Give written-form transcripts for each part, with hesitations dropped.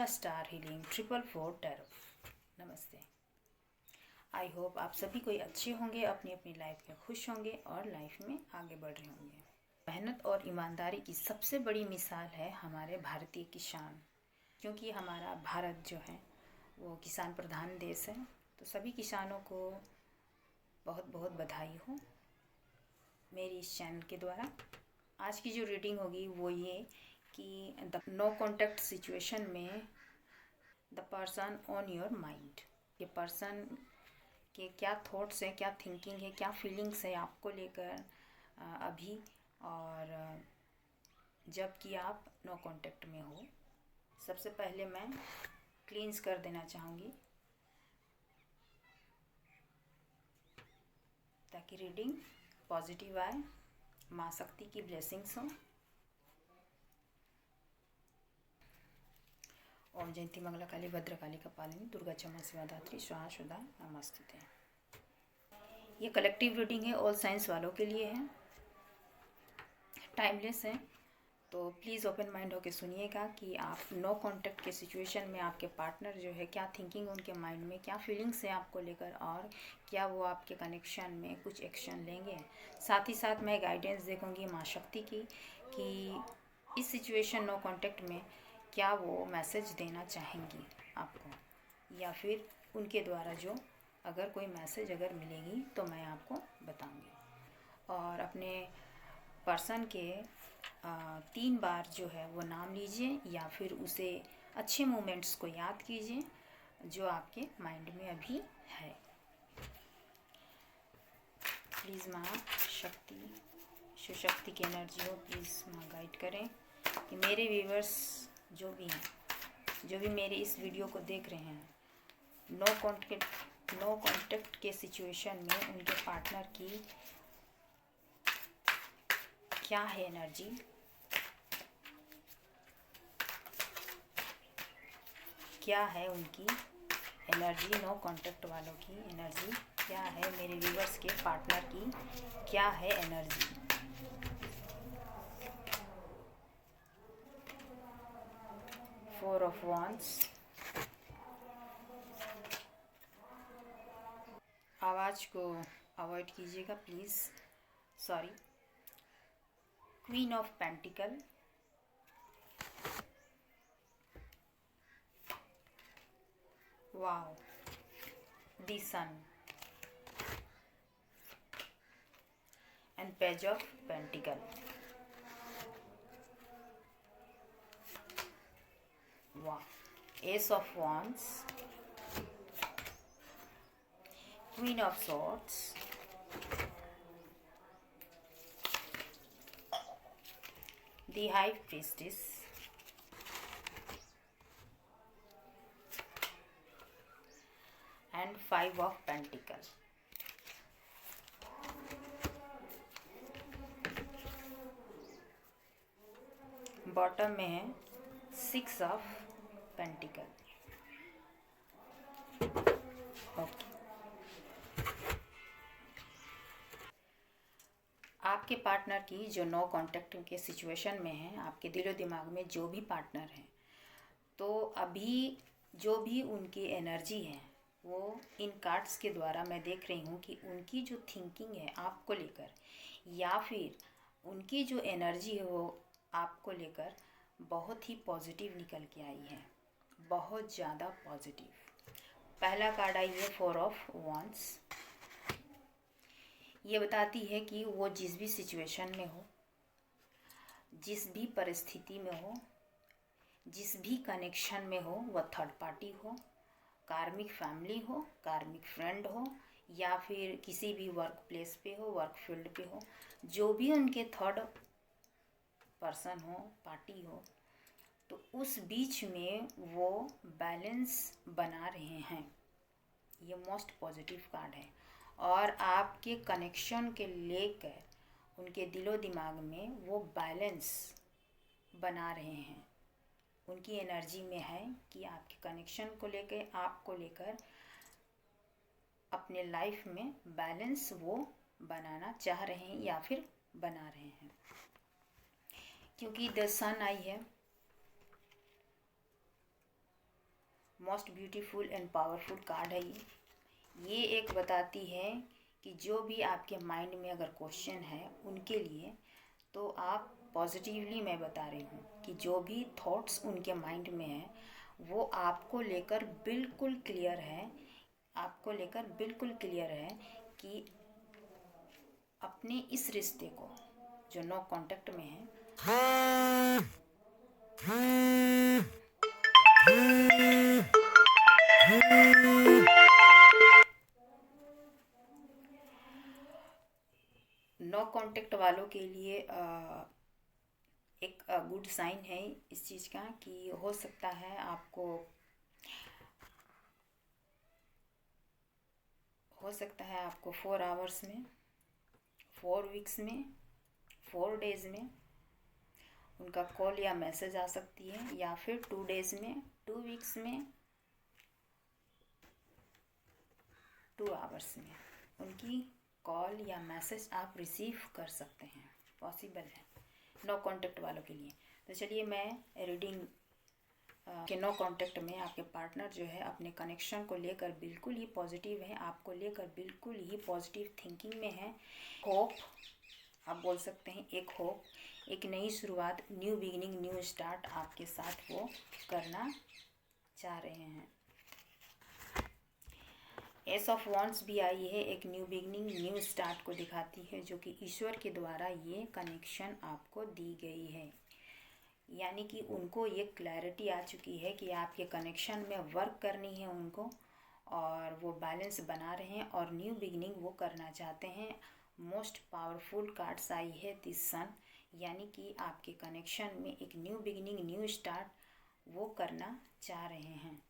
Star healing 444 tarot. नमस्ते। I hope आप सभी कोई अच्छे होंगे, अपनी अपनी लाइफ में खुश होंगे और लाइफ में आगे बढ़ रहे होंगे। मेहनत और ईमानदारी की सबसे बड़ी मिसाल है हमारे भारतीय किसान, क्योंकि हमारा भारत जो है वो किसान प्रधान देश है। तो सभी किसानों को बहुत बहुत बधाई हो मेरी इस चैनल के द्वारा। आज की जो रीडिंग होगी वो ये कि द नो कॉन्टैक्ट सिचुएशन में the person on your mind, ये पर्सन के क्या थॉट्स हैं, क्या थिंकिंग है, क्या फीलिंग्स है आपको लेकर अभी और जब कि आप नो कॉन्टैक्ट में हो। सबसे पहले मैं क्लींस कर देना चाहूँगी ताकि रीडिंग पॉजिटिव आए, माँ शक्ति की ब्लेसिंग्स हों। ओम जयंती मंगला काली भद्रकाली कपालिनी दुर्गा क्षमा शिवा धात्री स्वाहा सुधा नमस्ते। ये कलेक्टिव रीडिंग है, ऑल साइंस वालों के लिए है, टाइमलेस है। तो प्लीज़ ओपन माइंड होकर सुनिएगा कि आप नो कॉन्टैक्ट के सिचुएशन में आपके पार्टनर जो है क्या थिंकिंग उनके माइंड में, क्या फीलिंग्स है आपको लेकर और क्या वो आपके कनेक्शन में कुछ एक्शन लेंगे। साथ ही साथ मैं गाइडेंस देखूंगी माँ शक्ति की कि इस सिचुएशन नो कॉन्टैक्ट में क्या वो मैसेज देना चाहेंगी आपको, या फिर उनके द्वारा जो अगर कोई मैसेज अगर मिलेगी तो मैं आपको बताऊंगी। और अपने पर्सन के 3 बार जो है वो नाम लीजिए या फिर उसे अच्छे मोमेंट्स को याद कीजिए जो आपके माइंड में अभी है। प्लीज़ माँ शक्ति, शिव शक्ति की एनर्जी हो, प्लीज़ माँ गाइड करें कि मेरे व्यूवर्स जो भी मेरे इस वीडियो को देख रहे हैं, नो कॉन्टैक्ट के सिचुएशन में उनके पार्टनर की क्या है एनर्जी, क्या है उनकी एनर्जी, नो कॉन्टैक्ट वालों की एनर्जी क्या है, मेरे व्यूवर्स के पार्टनर की क्या है एनर्जी। फोर ऑफ वांड्स, आवाज़ को अवॉइड कीजिएगा please, sorry. Queen of pentacle, wow, the sun and page of pentacle, वाह, ace of wands, queen of swords, the high priestess, and 5 of pentacle. Bottom में है 6 of pentacle. Okay, आपके partner की जो no contact के situation में है, आपके दिलो दिमाग में जो भी पार्टनर है, तो अभी जो भी उनकी एनर्जी है वो इन कार्ड्स के द्वारा मैं देख रही हूँ कि उनकी जो थिंकिंग है आपको लेकर या फिर उनकी जो एनर्जी है वो आपको लेकर बहुत ही पॉजिटिव निकल के आई है, बहुत ज़्यादा पॉजिटिव। पहला कार्ड आई है 4 ऑफ वांड्स। ये बताती है कि वो जिस भी सिचुएशन में हो, जिस भी परिस्थिति में हो, जिस भी कनेक्शन में हो, वह थर्ड पार्टी हो, कार्मिक फैमिली हो, कार्मिक फ्रेंड हो, या फिर किसी भी वर्क प्लेस पे हो, वर्क फील्ड पे हो, जो भी उनके थर्ड पर्सन हो, पार्टी हो, तो उस बीच में वो बैलेंस बना रहे हैं। ये मोस्ट पॉजिटिव कार्ड है और आपके कनेक्शन के लेकर उनके दिलो दिमाग में वो बैलेंस बना रहे हैं। उनकी एनर्जी में है कि आपके कनेक्शन को लेकर, आपको लेकर अपने लाइफ में बैलेंस वो बनाना चाह रहे हैं या फिर बना रहे हैं, क्योंकि द सन आई है most beautiful and powerful card है ये एक बताती है कि जो भी आपके माइंड में अगर क्वेश्चन है उनके लिए, तो आप पॉजिटिवली, मैं बता रही हूँ कि जो भी थॉट्स उनके माइंड में है वो आपको लेकर बिल्कुल क्लियर है, आपको लेकर बिल्कुल क्लियर है कि अपने इस रिश्ते को जो नो कांटेक्ट में है, नो कांटेक्ट वालों के लिए एक गुड साइन है इस चीज़ का कि हो सकता है आपको, हो सकता है आपको 4 आवर्स में, 4 वीक्स में, 4 डेज में उनका कॉल या मैसेज आ सकती है, या फिर 2 डेज में, 2 वीक्स में, 2 आवर्स में उनकी कॉल या मैसेज आप रिसीव कर सकते हैं, पॉसिबल है नो कांटेक्ट वालों के लिए। तो चलिए मैं रीडिंग कि नो कांटेक्ट में आपके पार्टनर जो है अपने कनेक्शन को लेकर बिल्कुल ही पॉजिटिव है, आपको लेकर बिल्कुल ही पॉजिटिव थिंकिंग में है। होप आप बोल सकते हैं, एक होप, एक नई शुरुआत, न्यू बिगिनिंग, न्यू स्टार्ट आपके साथ वो करना चाह रहे हैं। एस ऑफ वॉन्ड्स भी आई है, एक न्यू बिगिनिंग, न्यू स्टार्ट को दिखाती है, जो कि ईश्वर के द्वारा ये कनेक्शन आपको दी गई है। यानी कि उनको ये क्लैरिटी आ चुकी है कि आपके कनेक्शन में वर्क करनी है उनको, और वो बैलेंस बना रहे हैं और न्यू बिगिनिंग वो करना चाहते हैं। मोस्ट पावरफुल कार्ड्स आई है दिस सन, यानी कि आपके कनेक्शन में एक न्यू बिगिनिंग, न्यू स्टार्ट वो करना चाह रहे हैं।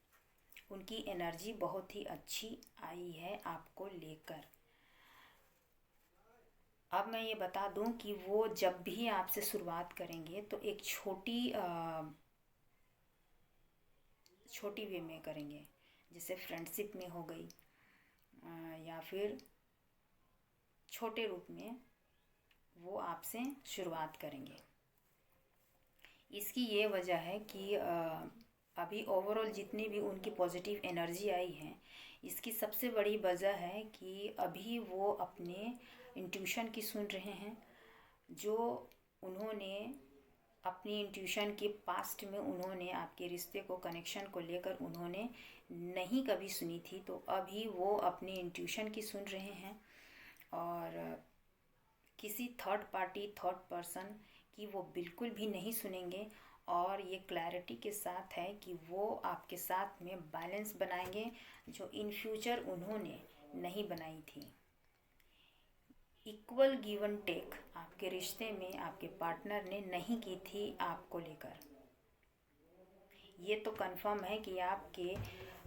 उनकी एनर्जी बहुत ही अच्छी आई है आपको लेकर। अब मैं ये बता दूं कि वो जब भी आपसे शुरुआत करेंगे तो एक छोटी वे में करेंगे, जैसे फ्रेंडशिप में हो गई, या फिर छोटे रूप में वो आपसे शुरुआत करेंगे। इसकी ये वजह है कि अभी ओवरऑल जितनी भी उनकी पॉजिटिव एनर्जी आई है, इसकी सबसे बड़ी वजह है कि अभी वो अपने इंट्यूशन की सुन रहे हैं, जो उन्होंने अपनी इंट्यूशन के पास्ट में उन्होंने आपके रिश्ते को, कनेक्शन को लेकर उन्होंने नहीं कभी सुनी थी, तो अभी वो अपनी इंट्यूशन की सुन रहे हैं और किसी थर्ड पार्टी, थर्ड पर्सन की वो बिल्कुल भी नहीं सुनेंगे। और ये क्लैरिटी के साथ है कि वो आपके साथ में बैलेंस बनाएंगे, जो इन फ्यूचर उन्होंने नहीं बनाई थी। इक्वल गिव एंड टेक आपके रिश्ते में आपके पार्टनर ने नहीं की थी आपको लेकर। ये तो कंफर्म है कि आपके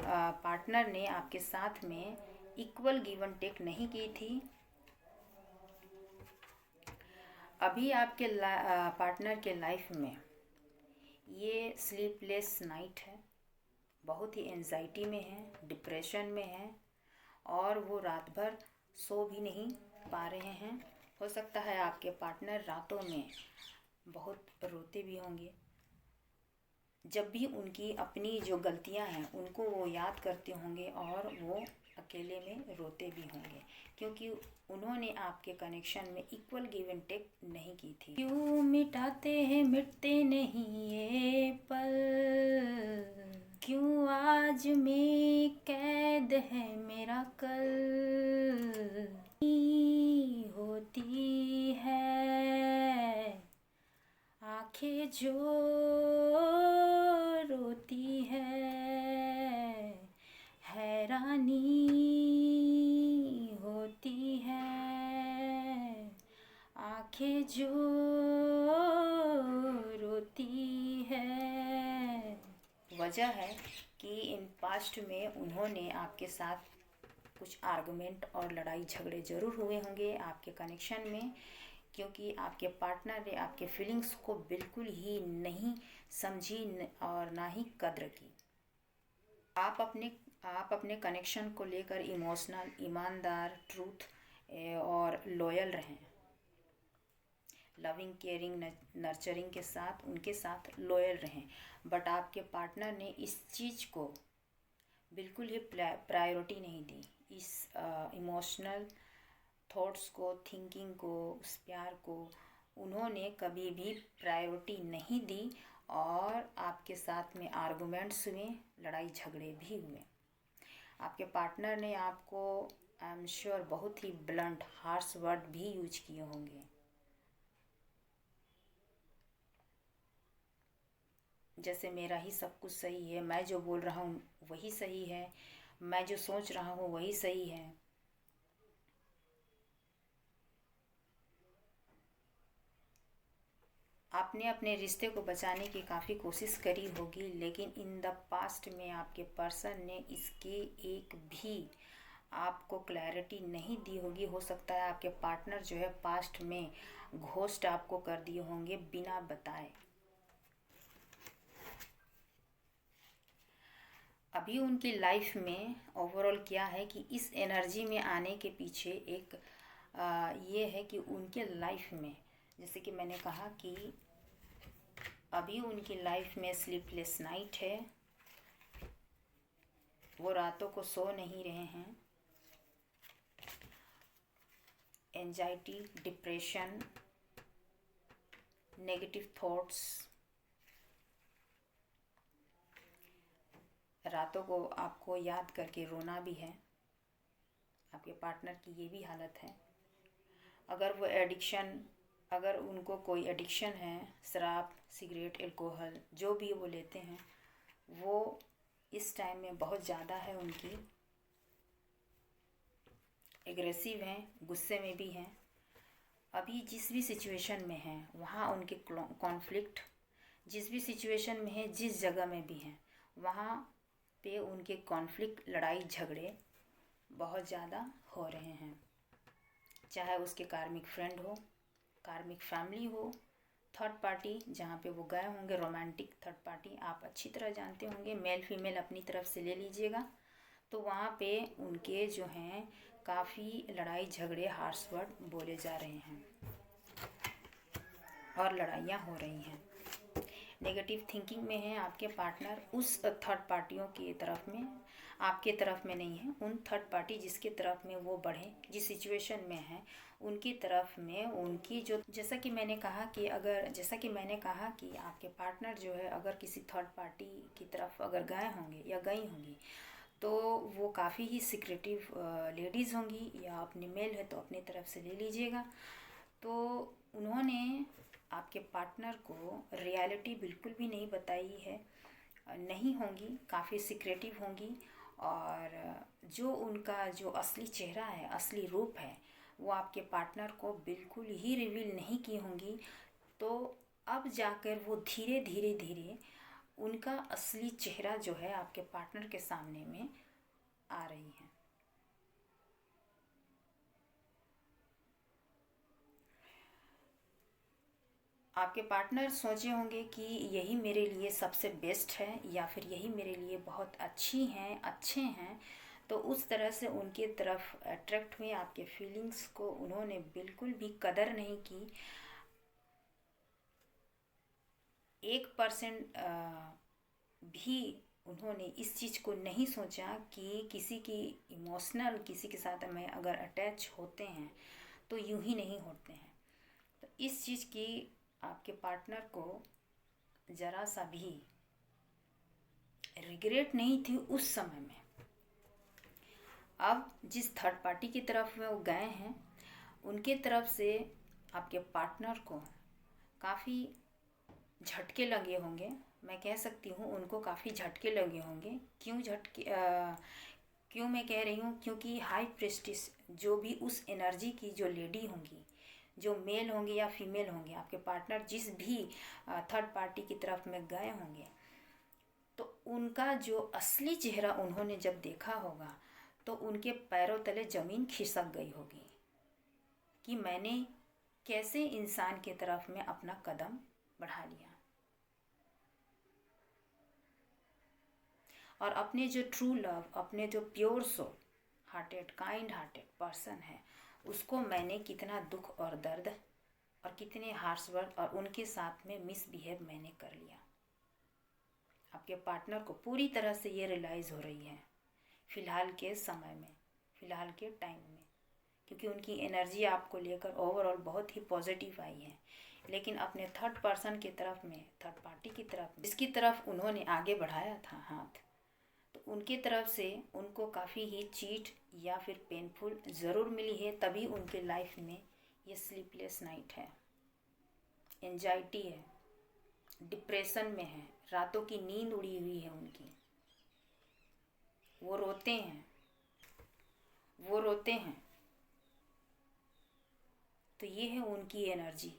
पार्टनर ने आपके साथ में इक्वल गिव एंड टेक नहीं की थी। अभी आपके पार्टनर के लाइफ में ये स्लीपलेस नाइट है, बहुत ही एंजाइटी में है, डिप्रेशन में है, और वो रात भर सो भी नहीं पा रहे हैं। हो सकता है आपके पार्टनर रातों में बहुत रोते भी होंगे, जब भी उनकी अपनी जो गलतियां हैं उनको वो याद करते होंगे, और वो अकेले में रोते भी होंगे, क्योंकि उन्होंने आपके कनेक्शन में इक्वल गिव एंड टेक नहीं की थी। क्यों मिटाते हैं मिटते नहीं ये पल, क्यों आज में कैद है मेरा कल, होती है आंखें जो रोती है, हैरानी होती है आंखें जो रोती है। वजह है कि इन पास्ट में उन्होंने आपके साथ कुछ आर्गुमेंट और लड़ाई झगड़े ज़रूर हुए होंगे आपके कनेक्शन में, क्योंकि आपके पार्टनर ने आपके फीलिंग्स को बिल्कुल ही नहीं समझी और ना ही कद्र की। आप अपने कनेक्शन को लेकर इमोशनल, ईमानदार, ट्रूथ और लॉयल रहें। लविंग, केयरिंग, नर्चरिंग के साथ उनके साथ लॉयल रहें। बट आपके पार्टनर ने इस चीज़ को बिल्कुल ही प्रायोरिटी नहीं दी इस इमोशनल थॉट्स को, थिंकिंग को, उस प्यार को उन्होंने कभी भी प्रायोरिटी नहीं दी। और आपके साथ में आर्गुमेंट्स हुए, लड़ाई झगड़े भी हुए। आपके पार्टनर ने आपको आई एम श्योर बहुत ही ब्लंट हार्श वर्ड भी यूज किए होंगे। जैसे मेरा ही सब कुछ सही है, मैं जो बोल रहा हूँ वही सही है, मैं जो सोच रहा हूँ वही सही है। आपने अपने रिश्ते को बचाने की काफ़ी कोशिश करी होगी, लेकिन इन द पास्ट में आपके पर्सन ने इसके एक भी आपको क्लैरिटी नहीं दी होगी। हो सकता है आपके पार्टनर जो है पास्ट में घोस्ट आपको कर दिए होंगे बिना बताए। अभी उनकी लाइफ में ओवरऑल क्या है कि इस एनर्जी में आने के पीछे एक ये है कि उनके लाइफ में, जैसे कि मैंने कहा कि अभी उनकी लाइफ में स्लीपलेस नाइट है, वो रातों को सो नहीं रहे हैं, एंजाइटी, डिप्रेशन, नेगेटिव थॉट्स, रातों को आपको याद करके रोना भी है। आपके पार्टनर की ये भी हालत है। अगर वो एडिक्शन, अगर उनको कोई एडिक्शन है, शराब, सिगरेट, अल्कोहल जो भी वो लेते हैं, वो इस टाइम में बहुत ज़्यादा है उनकी, एग्रेसिव हैं, गुस्से में भी हैं। अभी जिस भी सिचुएशन में हैं वहाँ उनके कॉन्फ्लिक्ट, जिस भी सिचुएशन में है, जिस जगह में भी हैं वहाँ पे उनके कॉन्फ्लिक्ट, लड़ाई झगड़े बहुत ज़्यादा हो रहे हैं। चाहे उसके कार्मिक फ्रेंड हो, कार्मिक फैमिली हो, थर्ड पार्टी जहाँ पे वो गए होंगे, रोमांटिक थर्ड पार्टी आप अच्छी तरह जानते होंगे, मेल फीमेल अपनी तरफ से ले लीजिएगा, तो वहाँ पे उनके जो हैं काफ़ी लड़ाई झगड़े, हार्श वर्ड बोले जा रहे हैं और लड़ाइयाँ हो रही हैं। नेगेटिव थिंकिंग में है आपके पार्टनर उस थर्ड पार्टियों की तरफ में, आपके तरफ में नहीं है, उन थर्ड पार्टी जिसके तरफ में वो बढ़े, जिस सिचुएशन में है उनकी तरफ में उनकी जो, जैसा कि मैंने कहा कि आपके पार्टनर जो है अगर किसी थर्ड पार्टी की तरफ अगर गए होंगे या गई होंगी तो वो काफ़ी ही सिक्रेटिव लेडीज़ होंगी, या अपने मेल है तो अपनी तरफ से ले लीजिएगा। तो उन्होंने आपके पार्टनर को रियलिटी बिल्कुल भी नहीं बताई है, नहीं होंगी, काफ़ी सिक्रेटिव होंगी, और जो उनका जो असली चेहरा है, असली रूप है, वो आपके पार्टनर को बिल्कुल ही रिवील नहीं की होंगी। तो अब जाकर वो धीरे धीरे धीरे उनका असली चेहरा जो है आपके पार्टनर के सामने में आ रही है। आपके पार्टनर सोचे होंगे कि यही मेरे लिए सबसे बेस्ट है, या फिर यही मेरे लिए बहुत अच्छी हैं, अच्छे हैं, तो उस तरह से उनके तरफ अट्रैक्ट हुए। आपके फीलिंग्स को उन्होंने बिल्कुल भी कदर नहीं की। 1% भी उन्होंने इस चीज़ को नहीं सोचा कि किसी की इमोशनल, किसी के साथ में अगर अटैच होते हैं तो यूं ही नहीं होते हैं। तो इस चीज़ की आपके पार्टनर को ज़रा सा भी रिग्रेट नहीं थी उस समय में। अब जिस थर्ड पार्टी की तरफ में वो गए हैं उनके तरफ से आपके पार्टनर को काफ़ी झटके लगे होंगे। मैं कह सकती हूँ उनको काफ़ी झटके लगे होंगे। क्यों मैं कह रही हूँ, क्योंकि हाई प्रेस्टिज जो भी उस एनर्जी की जो लेडी होंगी, जो मेल होंगे या फीमेल होंगे, आपके पार्टनर जिस भी थर्ड पार्टी की तरफ में गए होंगे, तो उनका जो असली चेहरा उन्होंने जब देखा होगा तो उनके पैरों तले ज़मीन खिसक गई होगी कि मैंने कैसे इंसान के तरफ में अपना कदम बढ़ा लिया। और अपने जो ट्रू लव, अपने जो pure soul hearted, kind hearted person है, उसको मैंने कितना दुख और दर्द और कितने हार्श वर्ड और उनके साथ में मिसबिहेव मैंने कर लिया। आपके पार्टनर को पूरी तरह से ये रियलाइज़ हो रही है फ़िलहाल के समय में, फ़िलहाल के टाइम में, क्योंकि उनकी एनर्जी आपको लेकर ओवरऑल बहुत ही पॉजिटिव आई है। लेकिन अपने थर्ड पर्सन की तरफ में, थर्ड पार्टी की तरफ, जिसकी तरफ उन्होंने आगे बढ़ाया था हाथ, तो उनकी तरफ से उनको काफ़ी ही चीट या फिर पेनफुल ज़रूर मिली है। तभी उनके लाइफ में ये स्लीपलेस नाइट है, एंजाइटी है, डिप्रेशन में है, रातों की नींद उड़ी हुई है उनकी। वो रोते हैं, वो रोते हैं। तो ये है उनकी एनर्जी।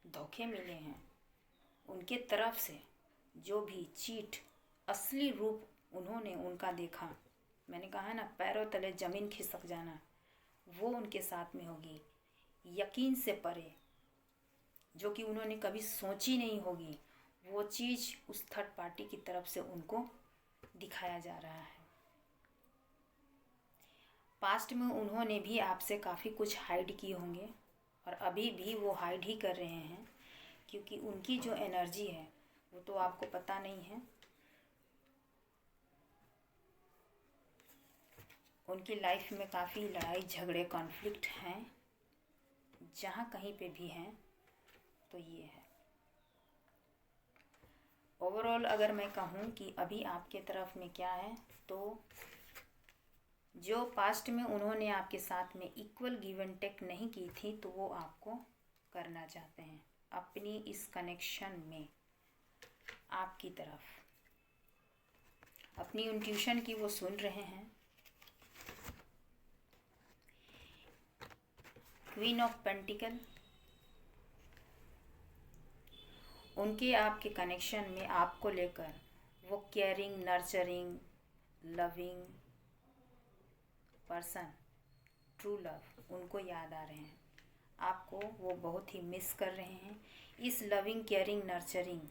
धोखे मिले हैं उनके तरफ से, जो भी चीट असली रूप उन्होंने उनका देखा। मैंने कहा ना, पैरों तले ज़मीन खिसक जाना, वो उनके साथ में होगी, यकीन से परे, जो कि उन्होंने कभी सोची नहीं होगी। वो चीज़ उस थर्ड पार्टी की तरफ से उनको दिखाया जा रहा है। पास्ट में उन्होंने भी आपसे काफ़ी कुछ हाइड किए होंगे और अभी भी वो हाइड ही कर रहे हैं, क्योंकि उनकी जो एनर्जी है वो तो आपको पता नहीं है। उनकी लाइफ में काफ़ी लड़ाई झगड़े कॉन्फ्लिक्ट हैं, जहाँ कहीं पे भी हैं। तो ये है ओवरऑल। अगर मैं कहूँ कि अभी आपके तरफ में क्या है, तो जो पास्ट में उन्होंने आपके साथ में इक्वल गिव एंड टेक नहीं की थी, तो वो आपको करना चाहते हैं अपनी इस कनेक्शन में। आपकी तरफ अपनी इंट्यूशन की वो सुन रहे हैं। क्वीन ऑफ पेंटिकल, उनके आपके कनेक्शन में आपको लेकर वो caring, nurturing, loving person, true love, उनको याद आ रहे हैं। आपको वो बहुत ही मिस कर रहे हैं। इस लविंग, केयरिंग, नर्चरिंग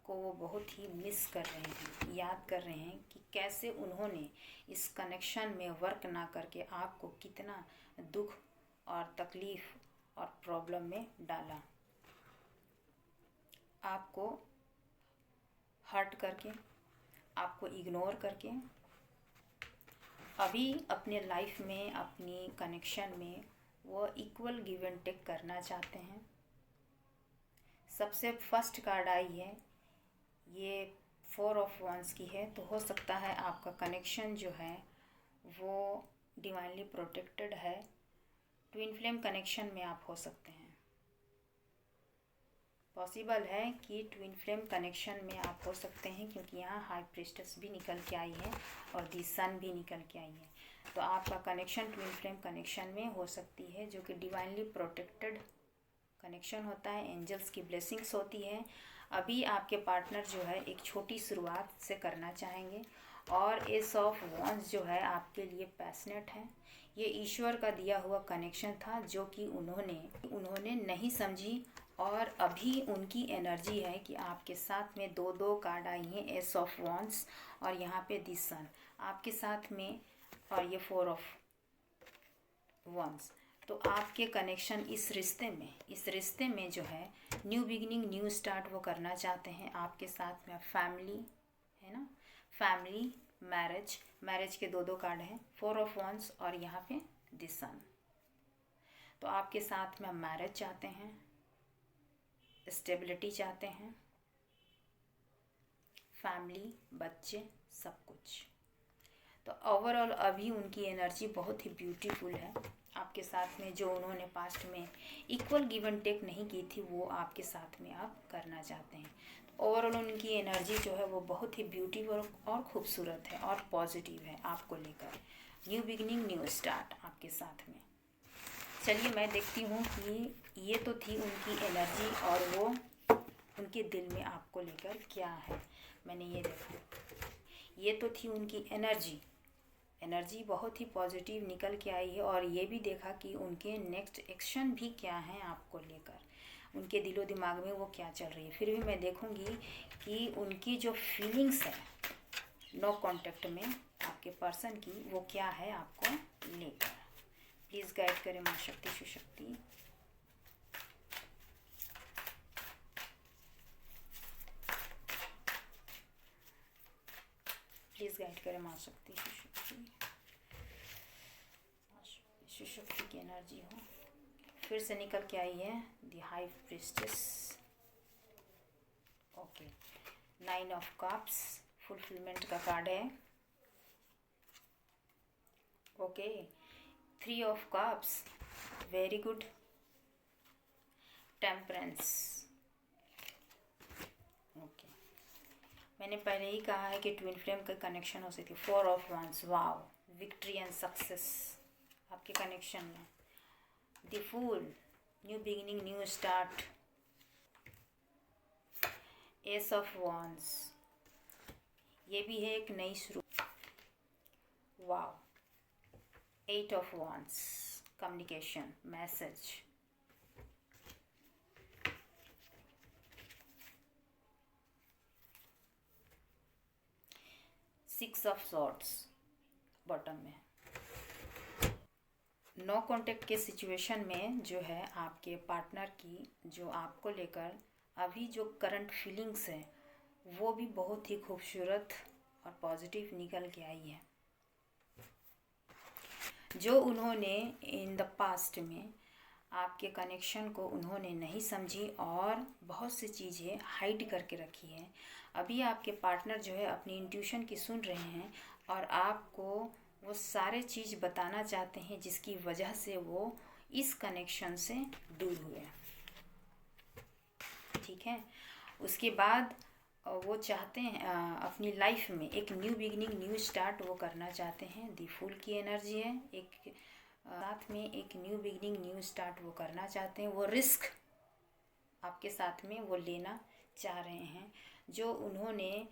को वो बहुत ही मिस कर रहे हैं, याद कर रहे हैं कि कैसे उन्होंने इस कनेक्शन में वर्क ना करके आपको कितना दुख और तकलीफ़ और प्रॉब्लम में डाला, आपको हर्ट करके, आपको इग्नोर करके। अभी अपने लाइफ में, अपनी कनेक्शन में वो इक्वल गिव एंड टेक करना चाहते हैं। सबसे फर्स्ट कार्ड आई है, ये 4 ऑफ वंस की है। तो हो सकता है आपका कनेक्शन जो है वो डिवाइनली प्रोटेक्टेड है। ट्विन फ्लेम कनेक्शन में आप हो सकते हैं। पॉसिबल है कि ट्विन फ्लेम कनेक्शन में आप हो सकते हैं, क्योंकि यहाँ हाई प्रीस्टेस भी निकल के आई है और दी सन भी निकल के आई है। तो आपका कनेक्शन ट्विन फ्लेम कनेक्शन में हो सकती है, जो कि डिवाइनली प्रोटेक्टेड कनेक्शन होता है, एंजल्स की ब्लेसिंग्स होती है। अभी आपके पार्टनर जो है एक छोटी शुरुआत से करना चाहेंगे, और एस ऑफ वॉन्स जो है आपके लिए पैशनेट है। ये ईश्वर का दिया हुआ कनेक्शन था, जो कि उन्होंने नहीं समझी, और अभी उनकी एनर्जी है कि आपके साथ में 2 कार्ड आई हैं, एस ऑफ वॉन्स और यहाँ पे दी सन आपके साथ में, और ये 4 ऑफ वॉन्स। तो आपके कनेक्शन इस रिश्ते में जो है न्यू बिगिनिंग, न्यू स्टार्ट वो करना चाहते हैं आपके साथ में। फैमिली है ना, फैमिली, मैरिज के 2 कार्ड हैं, 4 ऑफ वॉन्स और यहाँ पे दी सन। तो आपके साथ में मैरिज चाहते हैं, स्टेबिलिटी चाहते हैं, फैमिली, बच्चे, सब कुछ। तो ओवरऑल अभी उनकी एनर्जी बहुत ही ब्यूटीफुल है आपके साथ में। जो उन्होंने पास्ट में इक्वल गिव एंड टेक नहीं की थी, वो आपके साथ में आप करना चाहते हैं। तो ओवरऑल उनकी एनर्जी जो है वो बहुत ही ब्यूटीफुल और खूबसूरत है और पॉजिटिव है आपको लेकर। न्यू बिगिनिंग, न्यू स्टार्ट आपके साथ में। चलिए मैं देखती हूँ कि ये तो थी उनकी एनर्जी, और वो उनके दिल में आपको लेकर क्या है। मैंने ये देखा, ये तो थी उनकी एनर्जी बहुत ही पॉजिटिव निकल के आई है। और ये भी देखा कि उनके नेक्स्ट एक्शन भी क्या हैं आपको लेकर, उनके दिलो दिमाग में वो क्या चल रही है। फिर भी मैं देखूँगी कि उनकी जो फीलिंग्स है नो कॉन्टेक्ट में आपके पर्सन की, वो क्या है आपको लेकर। प्लीज़ गाइड करें माँ शक्ति सुशक्ति। प्लीज़ गाइड करें माँ शक्ति, शिशु शक्ति की एनर्जी हो। फिर से निकल के आई है the high priestess. Okay, 9 of cups fulfilment का कार्ड है। Okay, 3 of cups, very good. Temperance, okay, मैंने पहले ही कहा है कि ट्विन फ्लेम का कनेक्शन हो सकती है। 4 of wands, wow, victory and success आपके कनेक्शन में। The fool, new beginning, new start. Ace of wands, ये भी है एक नई शुरू, wow. 8 of wands, communication, message. 6 of swords bottom में। नो कांटेक्ट के सिचुएशन में जो है आपके पार्टनर की जो आपको लेकर अभी जो करंट फीलिंग्स है वो भी बहुत ही खूबसूरत और पॉजिटिव निकल के आई है। जो उन्होंने इन द पास्ट में आपके कनेक्शन को उन्होंने नहीं समझी और बहुत सी चीज़ें हाइड करके रखी है, अभी आपके पार्टनर जो है अपनी इंट्यूशन की सुन रहे हैं और आपको वो सारे चीज़ बताना चाहते हैं जिसकी वजह से वो इस कनेक्शन से दूर हुए। ठीक है, उसके बाद वो चाहते हैं अपनी लाइफ में एक न्यू बिगिनिंग, न्यू स्टार्ट वो करना चाहते हैं। दी फूल की एनर्जी है, एक साथ में एक न्यू बिगिनिंग, न्यू स्टार्ट वो करना चाहते हैं। वो रिस्क आपके साथ में वो लेना चाह रहे हैं जो उन्होंने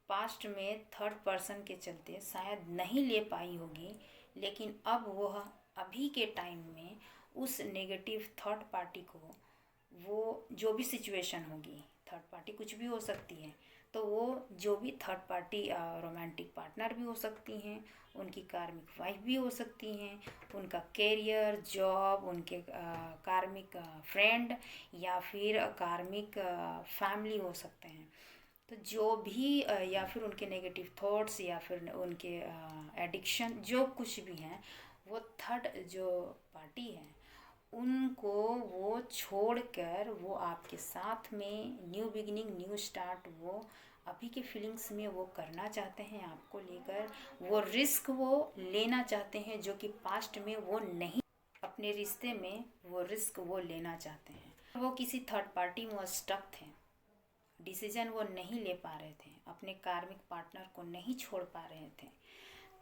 पास्ट में थर्ड पर्सन के चलते शायद नहीं ले पाई होगी, लेकिन अब वह अभी के टाइम में उस नेगेटिव थर्ड पार्टी को, वो जो भी सिचुएशन होगी, थर्ड पार्टी कुछ भी हो सकती है, तो वो जो भी थर्ड पार्टी रोमांटिक पार्टनर भी हो सकती हैं, उनकी कार्मिक वाइफ भी हो सकती हैं, उनका कैरियर, जॉब, उनके कार्मिक फ्रेंड या फिर कार्मिक फैमिली हो सकते हैं। तो जो भी या फिर उनके नेगेटिव थॉट्स या फिर उनके एडिक्शन जो कुछ भी हैं, वो थर्ड जो पार्टी है उनको वो छोड़कर वो आपके साथ में न्यू बिगिनिंग, न्यू स्टार्ट वो अभी के फीलिंग्स में वो करना चाहते हैं आपको लेकर। वो रिस्क वो लेना चाहते हैं जो कि पास्ट में वो नहीं, अपने रिश्ते में वो रिस्क वो लेना चाहते हैं। वो किसी थर्ड पार्टी में स्टक थे, डिसीजन वो नहीं ले पा रहे थे, अपने कार्मिक पार्टनर को नहीं छोड़ पा रहे थे।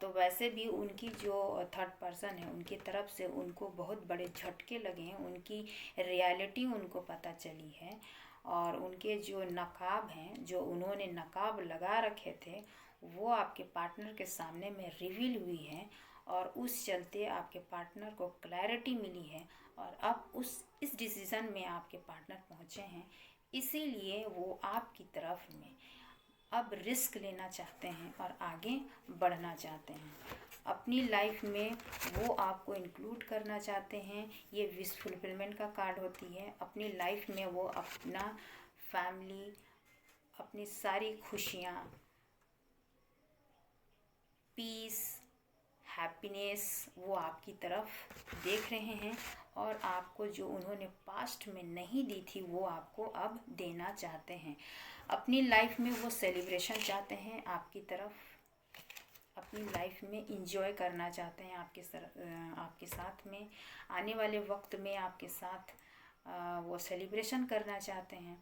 तो वैसे भी उनकी जो थर्ड पर्सन है उनकी तरफ से उनको बहुत बड़े झटके लगे हैं, उनकी रियलिटी उनको पता चली है और उनके जो नकाब हैं, जो उन्होंने नकाब लगा रखे थे, वो आपके पार्टनर के सामने में रिवील हुई है और उस चलते आपके पार्टनर को क्लैरिटी मिली है और अब इस डिसीज़न में आपके पार्टनर पहुँचे हैं। इसीलिए वो आपकी तरफ में अब रिस्क लेना चाहते हैं और आगे बढ़ना चाहते हैं। अपनी लाइफ में वो आपको इंक्लूड करना चाहते हैं। ये विश फुलफिलमेंट का कार्ड होती है। अपनी लाइफ में वो अपना फैमिली, अपनी सारी खुशियाँ, पीस, हैप्पीनेस वो आपकी तरफ देख रहे हैं और आपको जो उन्होंने पास्ट में नहीं दी थी वो आपको अब देना चाहते हैं। अपनी लाइफ में वो सेलिब्रेशन चाहते हैं आपकी तरफ, अपनी लाइफ में इंजॉय करना चाहते हैं आपके साथ में, आने वाले वक्त में आपके साथ वो सेलिब्रेशन करना चाहते हैं।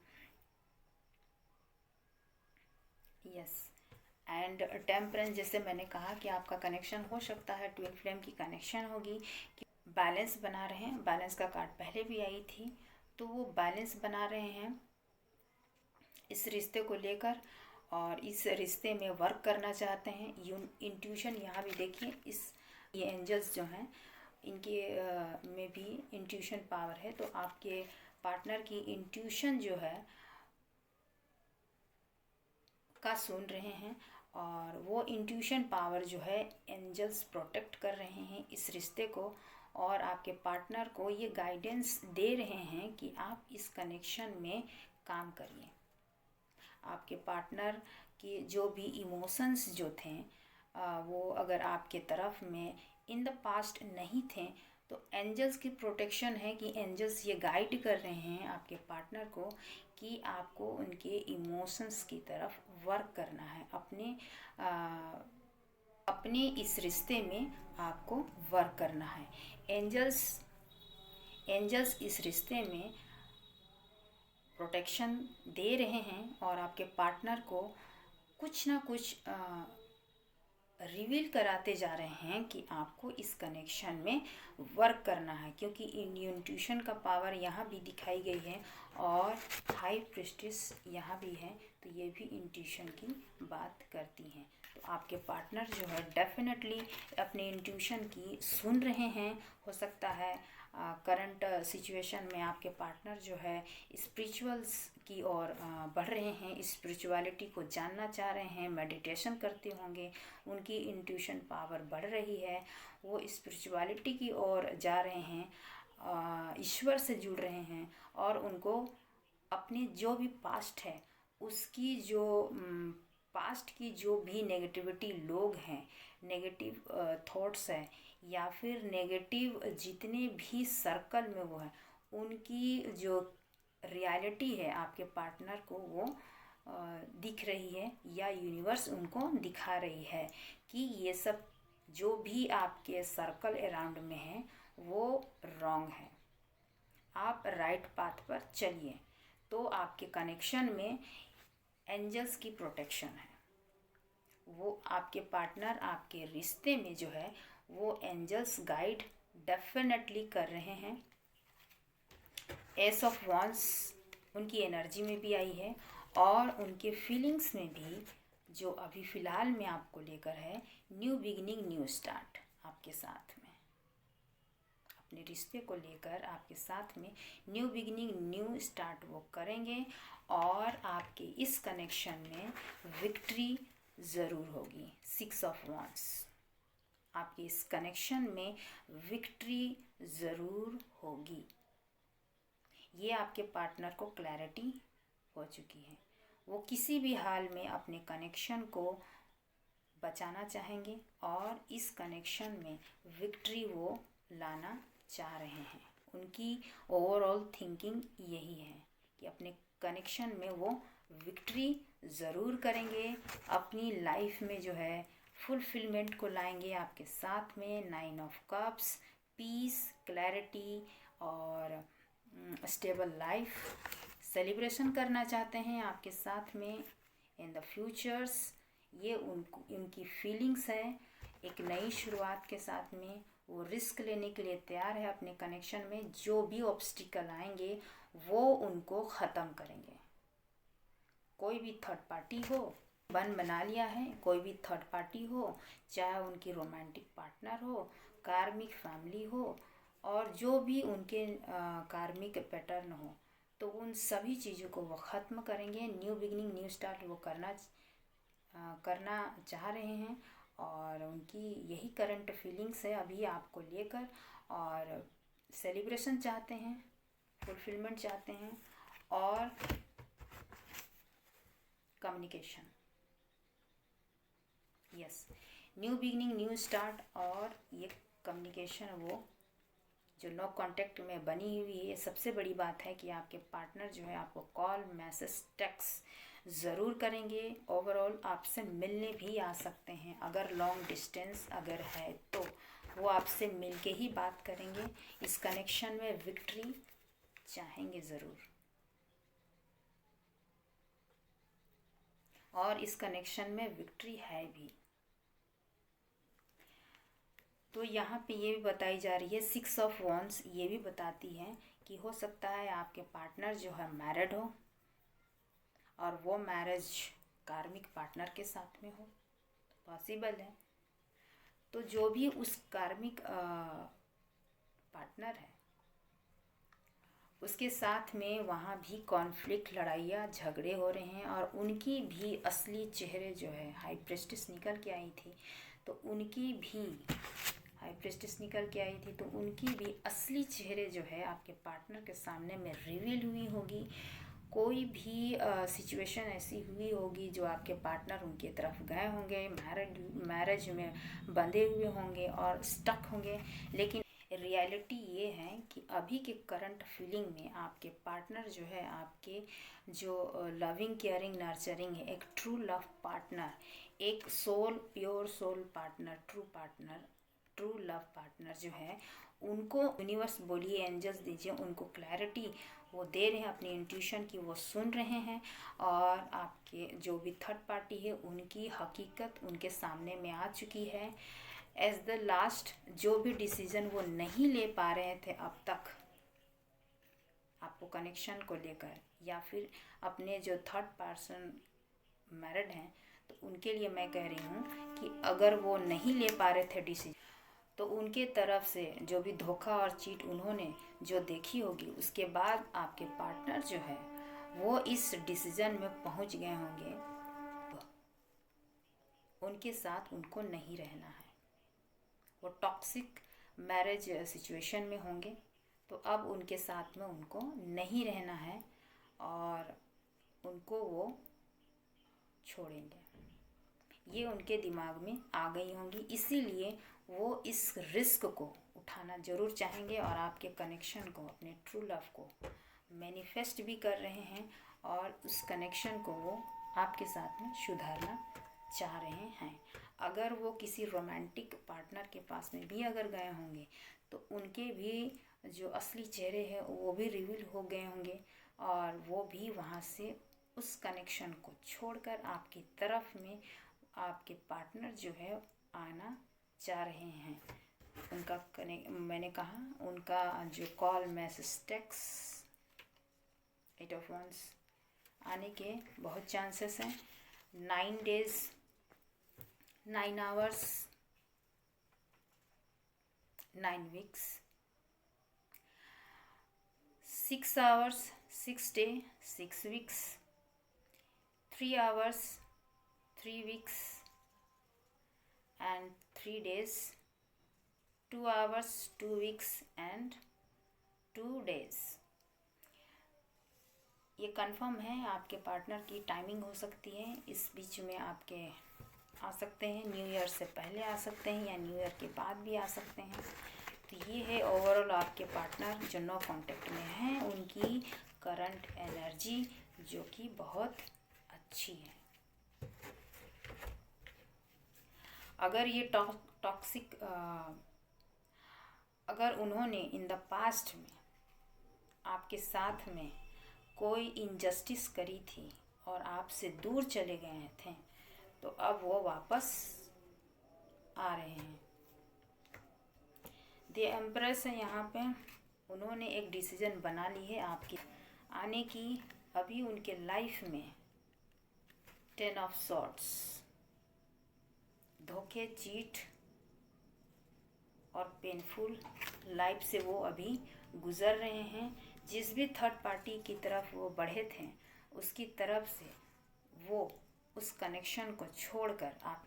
यस, एंड टेम्परेंस, जैसे मैंने कहा कि आपका कनेक्शन हो सकता है, ट्विन फ्लेम की कनेक्शन होगी कि बैलेंस बना रहे हैं। बैलेंस का कार्ड पहले भी आई थी, तो वो बैलेंस बना रहे हैं इस रिश्ते को लेकर और इस रिश्ते में वर्क करना चाहते हैं। इंट्यूशन यहाँ भी देखिए, ये एंजल्स जो हैं इनके में भी इंट्यूशन पावर है, तो आपके पार्टनर की इंट्यूशन जो है का सुन रहे हैं और वो इंट्यूशन पावर जो है एंजल्स प्रोटेक्ट कर रहे हैं इस रिश्ते को और आपके पार्टनर को ये गाइडेंस दे रहे हैं कि आप इस कनेक्शन में काम करिए। आपके पार्टनर कि जो भी इमोशंस जो थे वो अगर आपके तरफ में इन द पास्ट नहीं थे, तो एंजल्स की प्रोटेक्शन है कि एंजल्स ये गाइड कर रहे हैं आपके पार्टनर को कि आपको उनके इमोशंस की तरफ वर्क करना है, अपने इस रिश्ते में आपको वर्क करना है। एंजल्स इस रिश्ते में प्रोटेक्शन दे रहे हैं और आपके पार्टनर को कुछ ना कुछ रिवील कराते जा रहे हैं कि आपको इस कनेक्शन में वर्क करना है, क्योंकि इंट्यूशन का पावर यहाँ भी दिखाई गई है और हाई प्रीस्टिस यहाँ भी है, तो ये भी इंट्यूशन की बात करती हैं। तो आपके पार्टनर जो है डेफिनेटली अपने इंट्यूशन की सुन रहे हैं। हो सकता है करंट सिचुएशन में आपके पार्टनर जो है स्पिरिचुअल्स की ओर बढ़ रहे हैं, स्पिरिचुअलिटी को जानना चाह रहे हैं, मेडिटेशन करते होंगे, उनकी इंट्यूशन पावर बढ़ रही है, वो स्पिरिचुअलिटी की ओर जा रहे हैं, ईश्वर से जुड़ रहे हैं और उनको अपने जो भी पास्ट है उसकी जो पास्ट की जो भी नेगेटिविटी लोग हैं, नेगेटिव थॉट्स है या फिर नेगेटिव जितने भी सर्कल में वो है, उनकी जो रियलिटी है आपके पार्टनर को वो दिख रही है या यूनिवर्स उनको दिखा रही है कि ये सब जो भी आपके सर्कल अराउंड में है वो रॉन्ग है, आप राइट पाथ पर चलिए। तो आपके कनेक्शन में एंजल्स की प्रोटेक्शन है, वो आपके पार्टनर आपके रिश्ते में जो है वो एंजल्स गाइड डेफिनेटली कर रहे हैं। एस ऑफ वांड्स उनकी एनर्जी में भी आई है और उनके फीलिंग्स में भी, जो अभी फ़िलहाल में आपको लेकर है, न्यू बिगिनिंग न्यू स्टार्ट आपके साथ में, अपने रिश्ते को लेकर आपके साथ में न्यू बिगिनिंग न्यू स्टार्ट वो करेंगे और आपके इस कनेक्शन में विक्ट्री ज़रूर होगी। 6 ऑफ वांड्स, आपके इस कनेक्शन में विक्ट्री ज़रूर होगी। ये आपके पार्टनर को क्लैरिटी हो चुकी है, वो किसी भी हाल में अपने कनेक्शन को बचाना चाहेंगे और इस कनेक्शन में विक्ट्री वो लाना चाह रहे हैं। उनकी ओवरऑल थिंकिंग यही है कि अपने कनेक्शन में वो विक्ट्री ज़रूर करेंगे, अपनी लाइफ में जो है फुलफिलमेंट को लाएंगे आपके साथ में। 9 ऑफ कप्स, पीस, क्लैरिटी और स्टेबल लाइफ सेलिब्रेशन करना चाहते हैं आपके साथ में इन द फ्यूचर्स। ये उनकी फीलिंग्स है, एक नई शुरुआत के साथ में वो रिस्क लेने के लिए तैयार है। अपने कनेक्शन में जो भी ऑब्स्टिकल आएंगे वो उनको ख़त्म करेंगे। कोई भी थर्ड पार्टी हो, बना लिया है, कोई भी थर्ड पार्टी हो, चाहे उनकी रोमांटिक पार्टनर हो, कार्मिक फैमिली हो और जो भी उनके कार्मिक पैटर्न हो, तो उन सभी चीज़ों को वो ख़त्म करेंगे। न्यू बिगिनिंग न्यू स्टार्ट वो करना चाह रहे हैं और उनकी यही करंट फीलिंग्स है अभी आपको लेकर, और सेलिब्रेशन चाहते हैं, फुलफिलमेंट चाहते हैं और communication. Yes, new beginning new start और ये कम्युनिकेशन वो जो नो कांटेक्ट में बनी हुई है। सबसे बड़ी बात है कि आपके पार्टनर जो है आपको कॉल, मैसेज, टेक्स्ट ज़रूर करेंगे। ओवरऑल आपसे मिलने भी आ सकते हैं, अगर लॉन्ग डिस्टेंस अगर है तो वो आपसे मिल के ही बात करेंगे। इस कनेक्शन में विक्ट्री चाहेंगे ज़रूर और इस कनेक्शन में विक्ट्री है भी। तो यहाँ पे ये भी बताई जा रही है 6 ऑफ वॉन्ड्स, ये भी बताती है कि हो सकता है आपके पार्टनर जो है मैरिड हो और वो मैरिज कार्मिक पार्टनर के साथ में हो, पॉसिबल है। तो जो भी उस कार्मिक पार्टनर है उसके साथ में वहाँ भी कॉन्फ्लिक्ट, लड़ाइयाँ, झगड़े हो रहे हैं और उनकी भी असली चेहरे जो है, हाई प्रीस्टिस निकल के आई थी तो उनकी भी हाई प्रीस्टिस निकल के आई थी तो उनकी भी असली चेहरे जो है आपके पार्टनर के सामने में रिवील हुई होगी। कोई भी सिचुएशन ऐसी हुई होगी जो आपके पार्टनर उनकी तरफ गए होंगे, मैरिज में बंधे हुए होंगे और स्टक होंगे, लेकिन रियलिटी ये है कि अभी के करंट फीलिंग में आपके पार्टनर जो है, आपके जो लविंग केयरिंग नर्चरिंग है, एक ट्रू लव पार्टनर, एक soul pure soul partner, true love partner जो है, उनको यूनिवर्स बोलिए, एंजल्स दीजिए, उनको क्लैरिटी वो दे रहे हैं अपनी इंट्यूशन की, वो सुन रहे हैं और आपके जो भी थर्ड पार्टी है उनकी हकीकत उनके सामने में आ चुकी है। एज द लास्ट जो भी डिसीजन वो नहीं ले पा रहे थे अब तक आपको कनेक्शन को लेकर, या फिर अपने जो थर्ड पर्सन मैरिड हैं तो उनके लिए मैं कह रही हूँ कि अगर वो नहीं ले पा रहे थे डिसीजन, तो उनके तरफ से जो भी धोखा और चीट उन्होंने जो देखी होगी, उसके बाद आपके पार्टनर जो है वो इस डिसीजन में पहुंच गए होंगे, उनके साथ उनको नहीं रहना है, वो टॉक्सिक मैरिज सिचुएशन में होंगे, तो अब उनके साथ में उनको नहीं रहना है और उनको वो छोड़ेंगे, ये उनके दिमाग में आ गई होंगी। इसीलिए वो इस रिस्क को उठाना ज़रूर चाहेंगे और आपके कनेक्शन को, अपने ट्रू लव को मैनिफेस्ट भी कर रहे हैं और उस कनेक्शन को वो आपके साथ में सुधारना चाह रहे हैं। अगर वो किसी रोमांटिक पार्टनर के पास में भी अगर गए होंगे तो उनके भी जो असली चेहरे हैं वो भी रिवील हो गए होंगे और वो भी वहाँ से उस कनेक्शन को छोड़कर आपकी तरफ में आपके पार्टनर जो है आना चाह रहे हैं। उनका मैंने कहा उनका जो call message text 8 of wands आने के बहुत चांसेस हैं। 9 days 9 hours 9 weeks 6 hours 6 day 6 weeks 3 hours 3 weeks and 3 days 2 hours 2 weeks and 2 days। ये कंफर्म है आपके पार्टनर की टाइमिंग हो सकती है, इस बीच में आपके आ सकते हैं, न्यू ईयर से पहले आ सकते हैं या न्यू ईयर के बाद भी आ सकते हैं। तो ये है ओवरऑल आपके पार्टनर जो नो कांटेक्ट में हैं, उनकी करंट एनर्जी जो कि बहुत अच्छी है। अगर ये टॉक्सिक अगर उन्होंने इन द पास्ट में आपके साथ में कोई इनजस्टिस करी थी और आपसे दूर चले गए थे, तो अब वो वापस आ रहे हैं। द एम्प्रेस है यहाँ पे, उन्होंने एक डिसीजन बना ली है आपकी आने की। अभी उनके लाइफ में 10 ऑफ सॉर्ड्स, धोखे, चीट और पेनफुल लाइफ से वो अभी गुजर रहे हैं। जिस भी थर्ड पार्टी की तरफ वो बढ़े थे उसकी तरफ से वो उस कनेक्शन को छोड़कर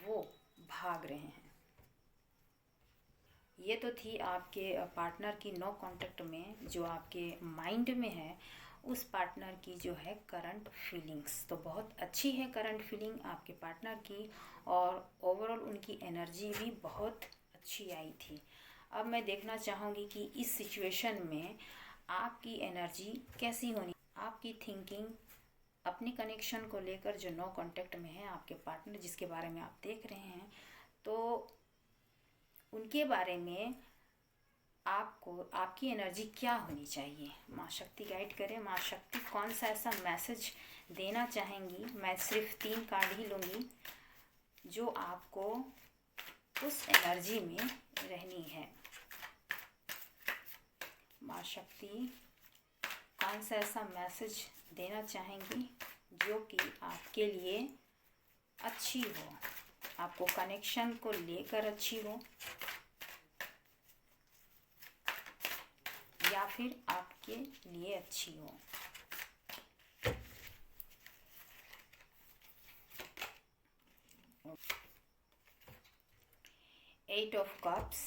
वो भाग रहे हैं। ये तो थी आपके पार्टनर की नो कांटेक्ट में जो आपके माइंड में है, उस पार्टनर की जो है करंट फीलिंग्स। तो बहुत अच्छी है करंट फीलिंग आपके पार्टनर की और ओवरऑल उनकी एनर्जी भी बहुत अच्छी आई थी। अब मैं देखना चाहूँगी कि इस सिचुएशन में आपकी एनर्जी कैसी होनी, आपकी थिंकिंग अपनी कनेक्शन को लेकर जो नो कांटेक्ट में है आपके पार्टनर जिसके बारे में आप देख रहे हैं, तो उनके बारे में आपको आपकी एनर्जी क्या होनी चाहिए। माँ शक्ति गाइड करें, माँ शक्ति कौन सा ऐसा मैसेज देना चाहेंगी। मैं सिर्फ 3 कार्ड ही लूँगी जो आपको उस एनर्जी में रहनी है। माँ शक्ति कौन सा ऐसा मैसेज देना चाहेंगी जो कि आपके लिए अच्छी हो, आपको कनेक्शन को लेकर अच्छी हो या फिर आपके लिए अच्छी हो। Eight of cups,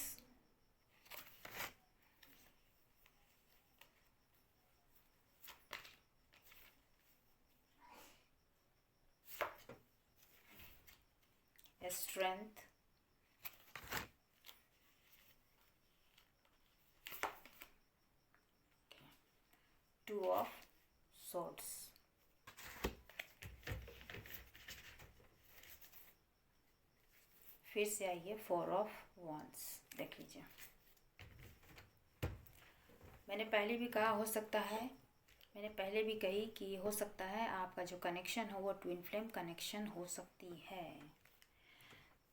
strength, two of swords, फिर से आइए फोर ऑफ wands। देख लीजिए, मैंने पहले भी कहा हो सकता है, मैंने पहले भी कही कि हो सकता है आपका जो कनेक्शन हो वो ट्विन फ्लेम कनेक्शन हो सकती है।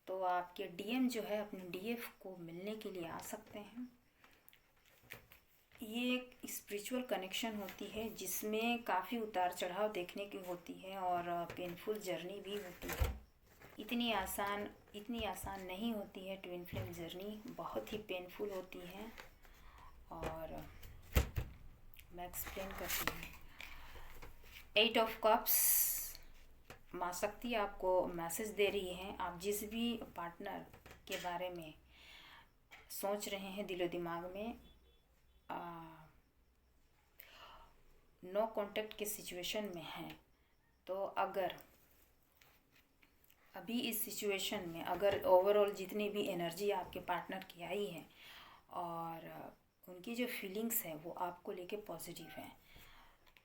तो आपके डीएम जो है अपने डीएफ को मिलने के लिए आ सकते हैं। ये एक स्पिरिचुअल कनेक्शन होती है जिसमें काफ़ी उतार चढ़ाव देखने की होती है और पेनफुल जर्नी भी होती है। इतनी आसान नहीं होती है ट्विन फ्लेम जर्नी, बहुत ही पेनफुल होती है। और मैं एक्सप्लेन करती हूँ। 8 ऑफ कप्स, माँ शक्ति आपको मैसेज दे रही है। आप जिस भी पार्टनर के बारे में सोच रहे हैं दिलो दिमाग में, नो कांटेक्ट के सिचुएशन में हैं, तो अगर अभी इस सिचुएशन में अगर ओवरऑल जितनी भी एनर्जी आपके पार्टनर की आई है और उनकी जो फीलिंग्स है वो आपको लेके पॉजिटिव है,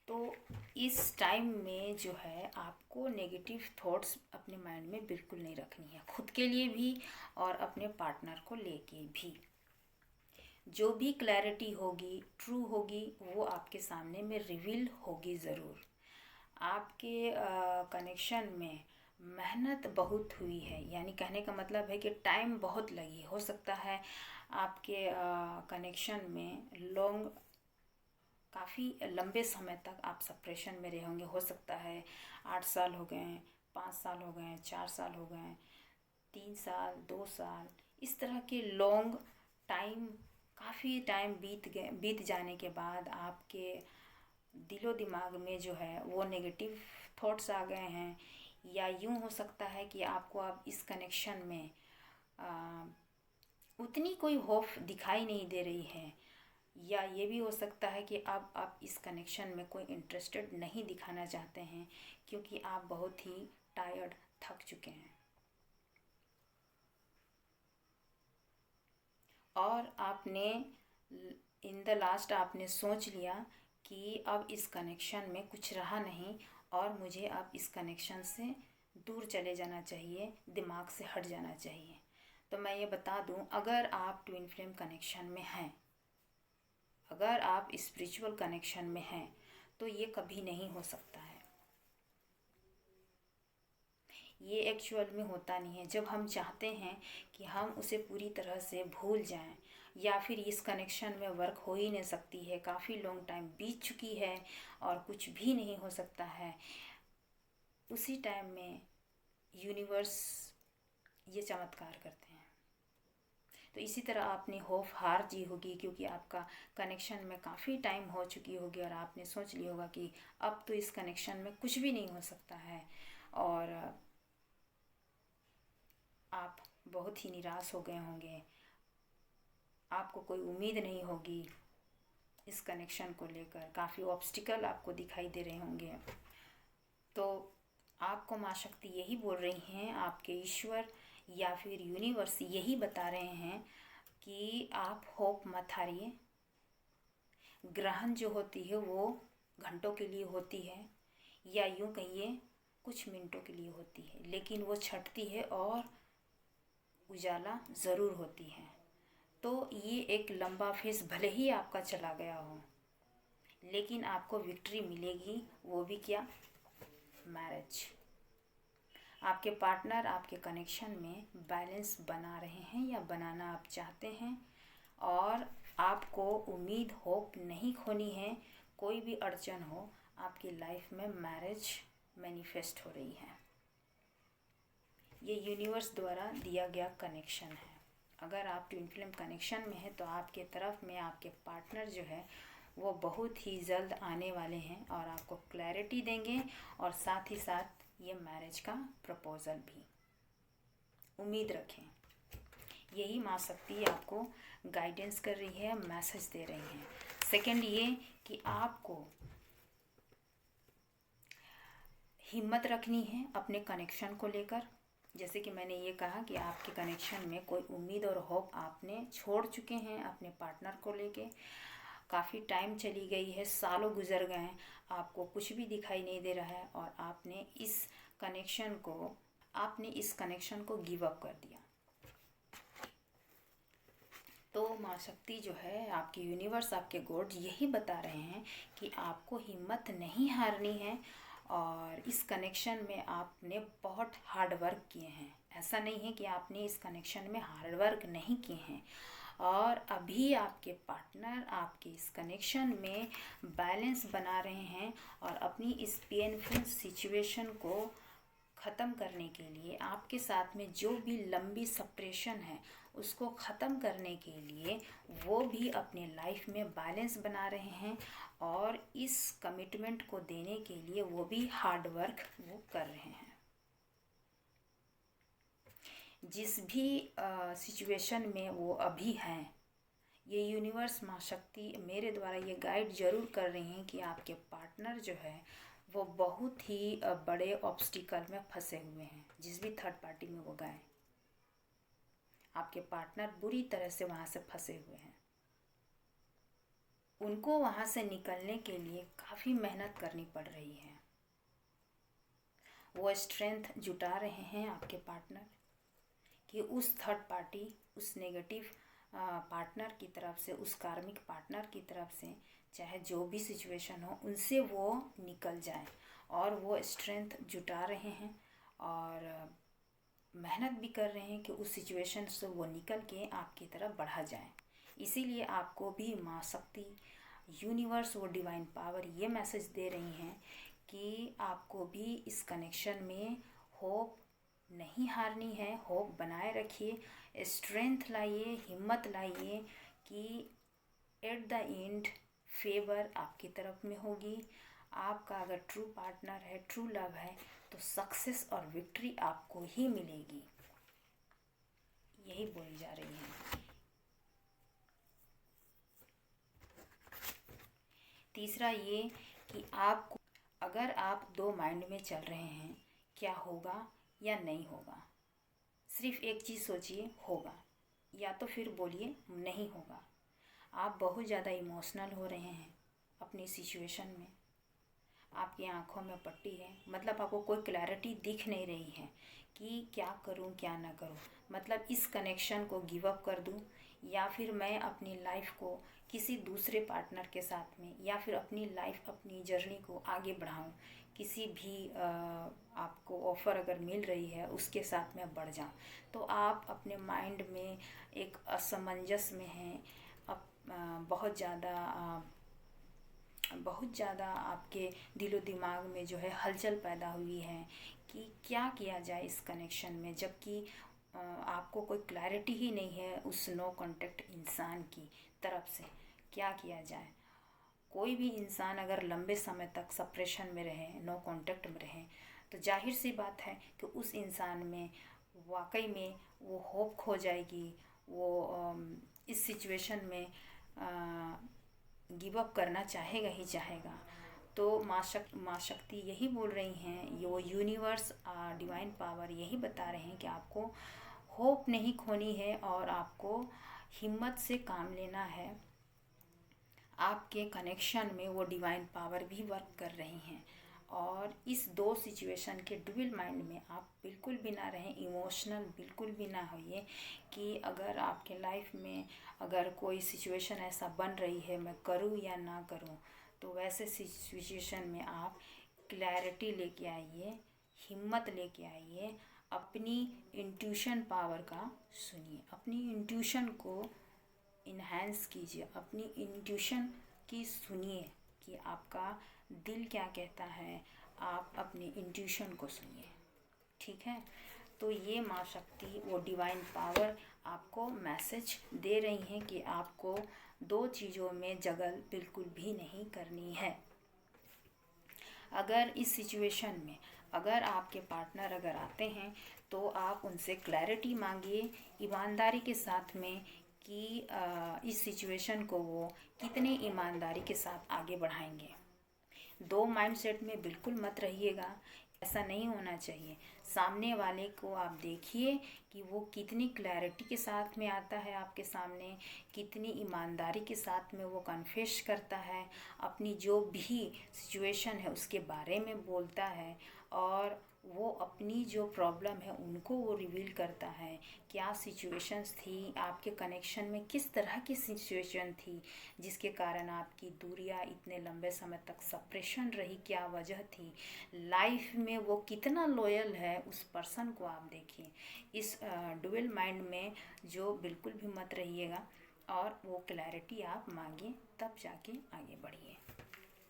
तो इस टाइम में जो है आपको नेगेटिव थॉट्स अपने माइंड में बिल्कुल नहीं रखनी है, खुद के लिए भी और अपने पार्टनर को लेके भी। जो भी क्लैरिटी होगी, ट्रू होगी, वो आपके सामने में रिवील होगी ज़रूर। आपके कनेक्शन में मेहनत बहुत हुई है, यानी कहने का मतलब है कि टाइम बहुत लगी। हो सकता है आपके कनेक्शन में काफ़ी लंबे समय तक आप सेपरेशन में रहे होंगे। हो सकता है 8 साल हो गए, 5 साल हो गए, 4 साल हो गए, 3 साल, 2 साल, इस तरह के लॉन्ग टाइम, काफ़ी टाइम बीत जाने के बाद आपके दिलो दिमाग में जो है वो नेगेटिव थॉट्स आ गए हैं। या यूँ हो सकता है कि आपको अब इस कनेक्शन में उतनी कोई होप दिखाई नहीं दे रही है, या ये भी हो सकता है कि अब आप इस कनेक्शन में कोई इंटरेस्टेड नहीं दिखाना चाहते हैं क्योंकि आप बहुत ही टायर्ड, थक चुके हैं और आपने इन द लास्ट आपने सोच लिया कि अब इस कनेक्शन में कुछ रहा नहीं और मुझे अब इस कनेक्शन से दूर चले जाना चाहिए, दिमाग से हट जाना चाहिए। तो मैं ये बता दूं, अगर आप ट्विन फ्लेम कनेक्शन में हैं, अगर आप स्पिरिचुअल कनेक्शन में हैं, तो ये कभी नहीं हो सकता है। ये एक्चुअल में होता नहीं है। जब हम चाहते हैं कि हम उसे पूरी तरह से भूल जाएं या फिर इस कनेक्शन में वर्क हो ही नहीं सकती है, काफ़ी लॉन्ग टाइम बीत चुकी है और कुछ भी नहीं हो सकता है, उसी टाइम में यूनिवर्स ये चमत्कार करते हैं। तो इसी तरह आपने होप हार जी होगी क्योंकि आपका कनेक्शन में काफ़ी टाइम हो चुकी होगी और आपने सोच लिया होगा कि अब तो इस कनेक्शन में कुछ भी नहीं हो सकता है और आप बहुत ही निराश हो गए होंगे। आपको कोई उम्मीद नहीं होगी इस कनेक्शन को लेकर, काफ़ी ऑब्स्टिकल आपको दिखाई दे रहे होंगे। तो आपको माँ शक्ति यही बोल रही हैं, आपके ईश्वर या फिर यूनिवर्स यही बता रहे हैं कि आप होप मत हारिए। ग्रहण जो होती है वो घंटों के लिए होती है या यूँ कहिए कुछ मिनटों के लिए होती है, लेकिन वो छटती है और उजाला ज़रूर होती है। तो ये एक लंबा फेस भले ही आपका चला गया हो, लेकिन आपको विक्ट्री मिलेगी। वो भी क्या? मैरिज। आपके पार्टनर आपके कनेक्शन में बैलेंस बना रहे हैं या बनाना आप चाहते हैं और आपको उम्मीद, होप नहीं खोनी है। कोई भी अड़चन हो, आपकी लाइफ में मैरिज मैनिफेस्ट हो रही है। ये यूनिवर्स द्वारा दिया गया कनेक्शन है। अगर आप ट्विन फ्लेम कनेक्शन में हैं तो आपके तरफ में आपके पार्टनर जो है वो बहुत ही जल्द आने वाले हैं और आपको क्लैरिटी देंगे और साथ ही साथ ये मैरिज का प्रपोज़ल भी। उम्मीद रखें। यही माँ शक्ति आपको गाइडेंस कर रही है, मैसेज दे रही हैं। सेकंड ये कि आपको हिम्मत रखनी है अपने कनेक्शन को लेकर। जैसे कि मैंने ये कहा कि आपके कनेक्शन में कोई उम्मीद और होप आपने छोड़ चुके हैं अपने पार्टनर को लेके। काफ़ी टाइम चली गई है, सालों गुजर गए हैं, आपको कुछ भी दिखाई नहीं दे रहा है और आपने इस कनेक्शन को गिव अप कर दिया। तो माँ शक्ति जो है, आपकी यूनिवर्स, आपके गॉड यही बता रहे हैं कि आपको हिम्मत नहीं हारनी है और इस कनेक्शन में आपने बहुत हार्ड वर्क किए हैं। ऐसा नहीं है कि आपने इस कनेक्शन में हार्ड वर्क नहीं किए हैं और अभी आपके पार्टनर आपके इस कनेक्शन में बैलेंस बना रहे हैं और अपनी इस पेनफुल सिचुएशन को ख़त्म करने के लिए, आपके साथ में जो भी लंबी सेपरेशन है उसको ख़त्म करने के लिए वो भी अपने लाइफ में बैलेंस बना रहे हैं और इस कमिटमेंट को देने के लिए वो भी हार्ड वर्क वो कर रहे हैं। जिस भी सिचुएशन में वो अभी हैं, ये यूनिवर्स माँ शक्ति मेरे द्वारा ये गाइड ज़रूर कर रही हैं कि आपके पार्टनर जो है वो बहुत ही बड़े ऑब्स्टिकल में फंसे हुए हैं। जिस भी थर्ड पार्टी में वो गए, आपके पार्टनर बुरी तरह से वहाँ से फंसे हुए हैं। उनको वहाँ से निकलने के लिए काफ़ी मेहनत करनी पड़ रही है। वो स्ट्रेंथ जुटा रहे हैं आपके पार्टनर कि उस थर्ड पार्टी, उस नेगेटिव पार्टनर की तरफ से, उस कार्मिक पार्टनर की तरफ से, चाहे जो भी सिचुएशन हो, उनसे वो निकल जाए और वो स्ट्रेंथ जुटा रहे हैं और मेहनत भी कर रहे हैं कि उस सिचुएशन से वो निकल के आपकी तरफ बढ़ा जाए। इसीलिए आपको भी माँ शक्ति, यूनिवर्स, वो डिवाइन पावर ये मैसेज दे रही हैं कि आपको भी इस कनेक्शन में होप नहीं हारनी है। होप बनाए रखिए, स्ट्रेंथ लाइए, हिम्मत लाइए कि एट द एंड फेवर आपकी तरफ में होगी। आपका अगर ट्रू पार्टनर है, ट्रू लव है, तो सक्सेस और विक्ट्री आपको ही मिलेगी। यही बोली जा रही है। तीसरा ये कि आपको, अगर आप दो माइंड में चल रहे हैं क्या होगा या नहीं होगा, सिर्फ एक चीज़ सोचिए, होगा, या तो फिर बोलिए नहीं होगा। आप बहुत ज़्यादा इमोशनल हो रहे हैं अपनी सिचुएशन में, आपकी आंखों में पट्टी है, मतलब आपको कोई क्लैरिटी दिख नहीं रही है कि क्या करूं क्या ना करूं। मतलब इस कनेक्शन को गिव अप कर दूं या फिर मैं अपनी लाइफ को किसी दूसरे पार्टनर के साथ में, या फिर अपनी लाइफ, अपनी जर्नी को आगे बढ़ाऊं, किसी भी आपको ऑफ़र अगर मिल रही है उसके साथ में बढ़ जाऊं। तो आप अपने माइंड में एक असमंजस में हैं, बहुत ज़्यादा आपके दिलो दिमाग में जो है हलचल पैदा हुई है कि क्या किया जाए इस कनेक्शन में, जबकि आपको कोई क्लैरिटी ही नहीं है उस नो कांटेक्ट इंसान की तरफ से। क्या किया जाए? कोई भी इंसान अगर लंबे समय तक सेपरेशन में रहे, नो कांटेक्ट में रहे, तो जाहिर सी बात है कि उस इंसान में वाकई में वो होप खो जाएगी। वो इस सिचुएशन में गिव अप करना चाहेगा ही चाहेगा। तो माँ शक्ति यही बोल रही हैं, ये वो यूनिवर्स, डिवाइन पावर यही बता रहे हैं कि आपको होप नहीं खोनी है और आपको हिम्मत से काम लेना है। आपके कनेक्शन में वो डिवाइन पावर भी वर्क कर रही हैं और इस दो सिचुएशन के डुअल माइंड में आप बिल्कुल भी ना रहें, इमोशनल बिल्कुल भी ना होइए कि अगर आपके लाइफ में अगर कोई सिचुएशन ऐसा बन रही है मैं करूं या ना करूं, तो वैसे सिचुएशन में आप क्लैरिटी लेके आइए, हिम्मत लेके आइए, अपनी इंट्यूशन पावर का सुनिए, अपनी इंट्यूशन को इन्हांस कीजिए, अपनी इंट्यूशन की सुनिए कि आपका दिल क्या कहता है, आप अपनी इंट्यूशन को सुनिए। ठीक है, तो ये माँ शक्ति, वो डिवाइन पावर आपको मैसेज दे रही हैं कि आपको दो चीज़ों में जगल बिल्कुल भी नहीं करनी है। अगर इस सिचुएशन में अगर आपके पार्टनर अगर आते हैं तो आप उनसे क्लैरिटी मांगिए ईमानदारी के साथ में कि इस सिचुएशन को वो कितने ईमानदारी के साथ आगे बढ़ाएंगे। दो माइंडसेट में बिल्कुल मत रहिएगा ऐसा नहीं होना चाहिए। सामने वाले को आप देखिए कि वो कितनी क्लैरिटी के साथ में आता है आपके सामने, कितनी ईमानदारी के साथ में वो कन्फेस करता है, अपनी जो भी सिचुएशन है उसके बारे में बोलता है, और वो अपनी जो प्रॉब्लम है उनको वो रिवील करता है। क्या सिचुएशंस थी आपके कनेक्शन में, किस तरह की सिचुएशन थी जिसके कारण आपकी दूरियां इतने लंबे समय तक सेपरेशन रही, क्या वजह थी, लाइफ में वो कितना लॉयल है उस पर्सन को आप देखिए। इस डुअल माइंड में जो बिल्कुल भी मत रहिएगा, और वो क्लैरिटी आप मांगिए, तब जाके आगे बढ़िए।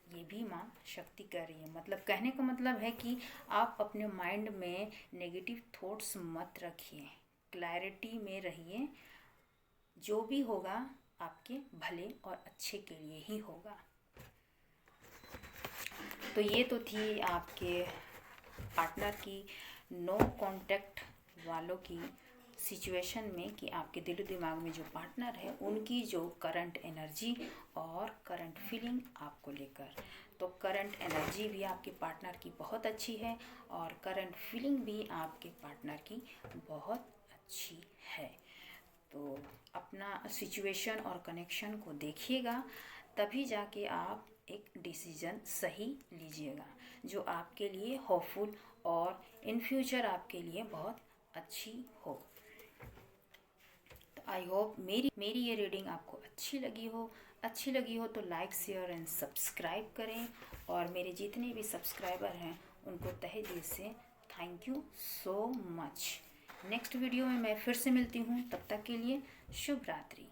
ये भी माँ शक्ति कर रही है। मतलब कहने का मतलब है कि आप अपने माइंड में नेगेटिव थॉट्स मत रखिए, क्लैरिटी में रहिए। जो भी होगा आपके भले और अच्छे के लिए ही होगा। तो ये तो थी आपके पार्टनर की नो कांटेक्ट वालों की सिचुएशन में, कि आपके दिलो दिमाग में जो पार्टनर है उनकी जो करंट एनर्जी और करंट फीलिंग आपको लेकर। तो करंट एनर्जी भी आपके पार्टनर की बहुत अच्छी है, और करंट फीलिंग भी आपके पार्टनर की बहुत अच्छी है। तो अपना सिचुएशन और कनेक्शन को देखिएगा, तभी जाके आप एक डिसीजन सही लीजिएगा जो आपके लिए होपफुल और इन फ्यूचर आपके लिए बहुत अच्छी हो। तो आई होप मेरी ये रीडिंग आपको अच्छी लगी हो तो लाइक शेयर एंड सब्सक्राइब करें, और मेरे जितने भी सब्सक्राइबर हैं उनको तहे दिल से thank you so much. Next video में मैं फिर से मिलती हूँ, तब तक के लिए शुभ रात्रि।